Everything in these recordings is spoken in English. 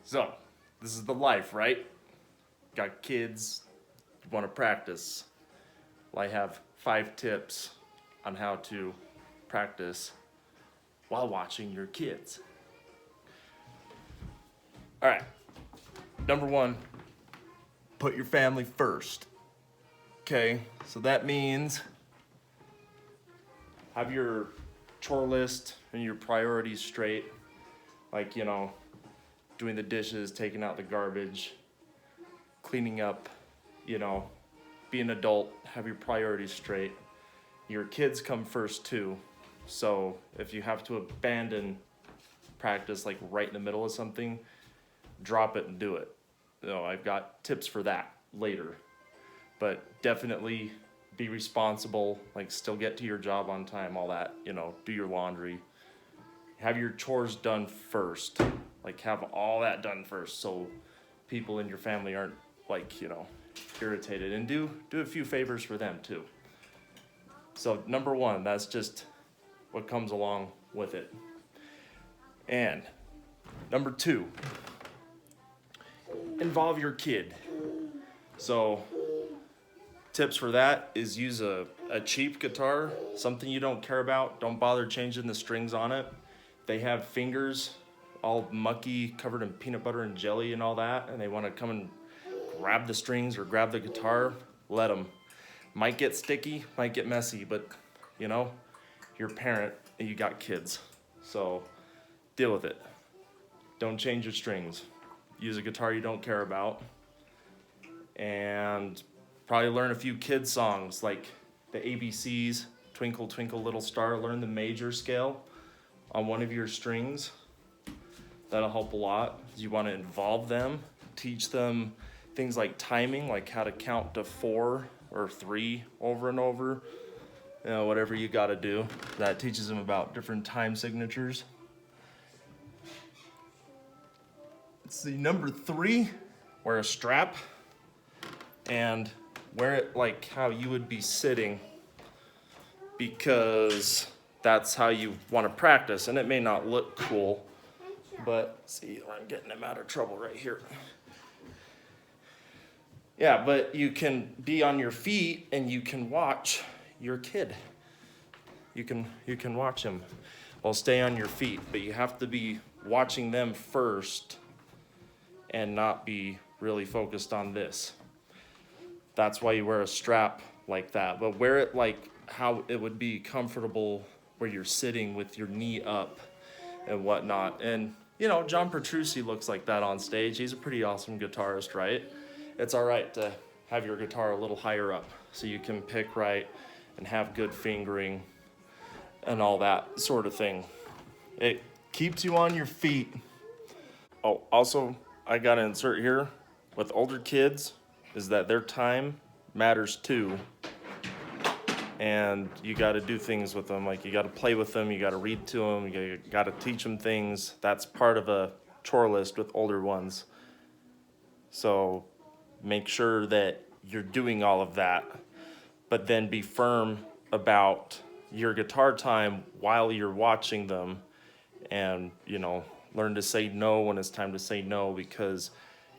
So, this is the life, right? Got kids, you want to practice. Well, I have 5 tips on how to practice while watching your kids. All right, number 1, put your family first. Okay, so that means have your chore list and your priorities straight. Like, doing the dishes, taking out the garbage, cleaning up, be an adult, have your priorities straight. Your kids come first too. So if you have to abandon practice like right in the middle of something, drop it and do it. I've got tips for that later. But definitely be responsible, like still get to your job on time, all that, do your laundry. Have your chores done first. Like have all that done first so people in your family aren't irritated, and do a few favors for them too. So number 1, that's just what comes along with it. And number 2, involve your kid. So tips for that is use a cheap guitar, something you don't care about. Don't bother changing the strings on it. They have fingers all mucky, covered in peanut butter and jelly and all that, and they want to come and grab the strings or grab the guitar, let them. Might get sticky, might get messy, but you're a parent and you got kids, so deal with it. Don't change your strings. Use a guitar you don't care about, and probably learn a few kids songs like the ABCs, Twinkle Twinkle Little Star. Learn the major scale on one of your strings. That'll help a lot. You want to involve them, teach them things like timing, like how to count to 4 or 3 over and over, whatever you got to do. That teaches them about different time signatures. Let's see, number 3, wear a strap and wear it like how you would be sitting, because that's how you want to practice, and it may not look cool, but see, I'm getting him out of trouble right here. Yeah, but you can be on your feet and you can watch your kid. You can watch him. Well, stay on your feet, but you have to be watching them first and not be really focused on this. That's why you wear a strap like that, but wear it like how it would be comfortable where you're sitting with your knee up and whatnot. And John Petrucci looks like that on stage. He's a pretty awesome guitarist, right? It's all right to have your guitar a little higher up so you can pick right and have good fingering and all that sort of thing. It keeps you on your feet. Oh, also, I gotta insert here with older kids is that their time matters too. And you got to do things with them. Like you got to play with them, you got to read to them, you got to teach them things. That's part of a chore list with older ones. So make sure that you're doing all of that, but then be firm about your guitar time while you're watching them, and learn to say no when it's time to say no, because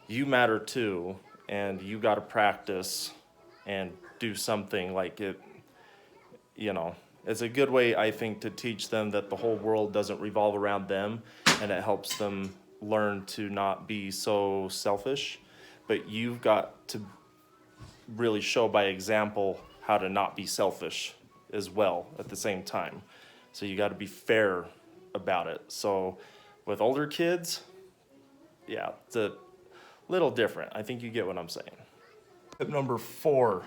you matter too, and you got to practice and do something like it. It's a good way, I think, to teach them that the whole world doesn't revolve around them, and it helps them learn to not be so selfish. But you've got to really show by example how to not be selfish as well at the same time. So you got to be fair about it. So with older kids, yeah, it's a little different. I think you get what I'm saying. Tip number 4.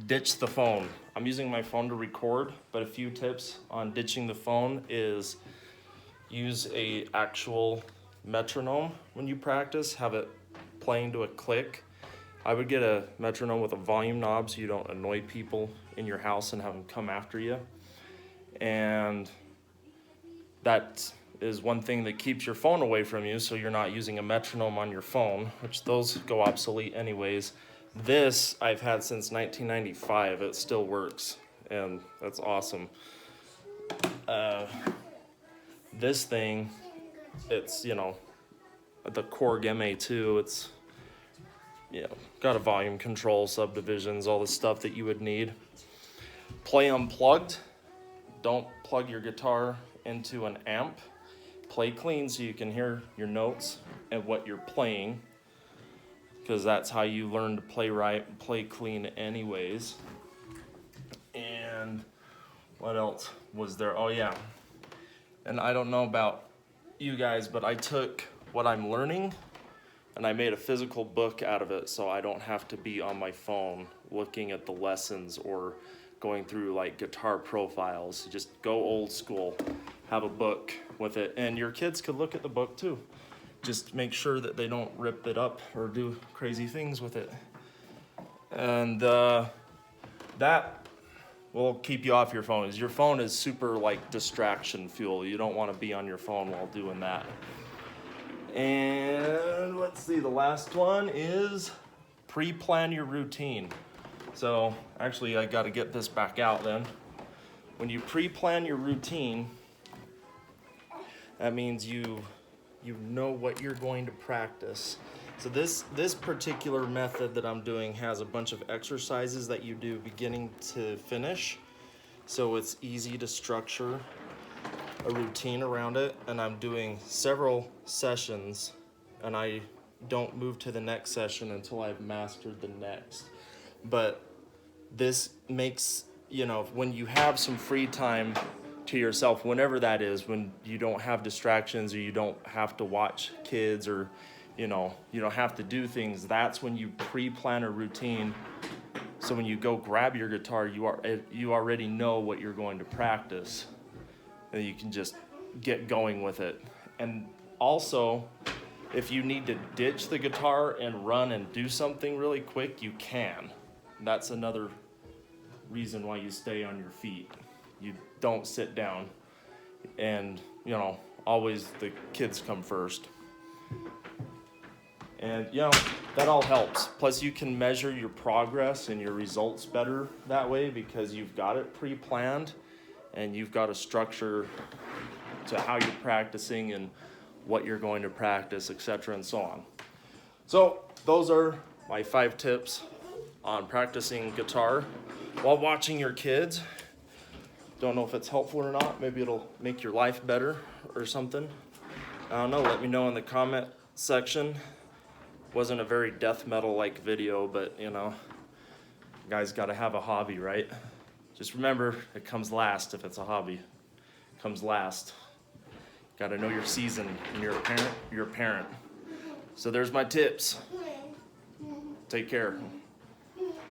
Ditch the phone. I'm using my phone to record, but a few tips on ditching the phone is use a actual metronome when you practice. Have it playing to a click. I would get a metronome with a volume knob so you don't annoy people in your house and have them come after you. And that is one thing that keeps your phone away from you, so you're not using a metronome on your phone, which those go obsolete anyways. This I've had since 1995. It still works, and that's awesome. This thing, it's, the Korg MA2. It's, you know, got a volume control, subdivisions, all the stuff that you would need. Play unplugged. Don't plug your guitar into an amp. Play clean so you can hear your notes and what you're playing, because that's how you learn to play right and play clean anyways. And what else was there? Oh yeah, and I don't know about you guys, but I took what I'm learning and I made a physical book out of it, so I don't have to be on my phone looking at the lessons or going through like guitar profiles. Just go old school, have a book with it, and your kids could look at the book too. Just make sure that they don't rip it up or do crazy things with it. And that will keep you off your phone. Your phone is super like distraction fuel. You don't want to be on your phone while doing that. And let's see, the last one is pre-plan your routine. So actually I got to get this back out then. When you pre-plan your routine, that means you know what you're going to practice. So this particular method that I'm doing has a bunch of exercises that you do beginning to finish. So it's easy to structure a routine around it, and I'm doing several sessions, and I don't move to the next session until I've mastered the next. But this makes, you know, when you have some free time to yourself, whenever that is, when you don't have distractions or you don't have to watch kids, or you know, you don't have to do things, that's when you pre-plan a routine. So when you go grab your guitar, you already know what you're going to practice, and you can just get going with it. And also, if you need to ditch the guitar and run and do something really quick, you can. That's another reason why you stay on your feet. You don't sit down, and you know, always the kids come first. And you know, that all helps. Plus you can measure your progress and your results better that way, because you've got it pre-planned and you've got a structure to how you're practicing and what you're going to practice, etc. and so on. So those are my 5 tips on practicing guitar while watching your kids. Don't know if it's helpful or not. Maybe it'll make your life better or something. I don't know. Let me know in the comment section. Wasn't a very death metal like video, but you know, guys got to have a hobby, right? Just remember, it comes last. If it's a hobby, it comes last. Got to know your season, and you're a parent, you're a parent. So there's my tips. Take care.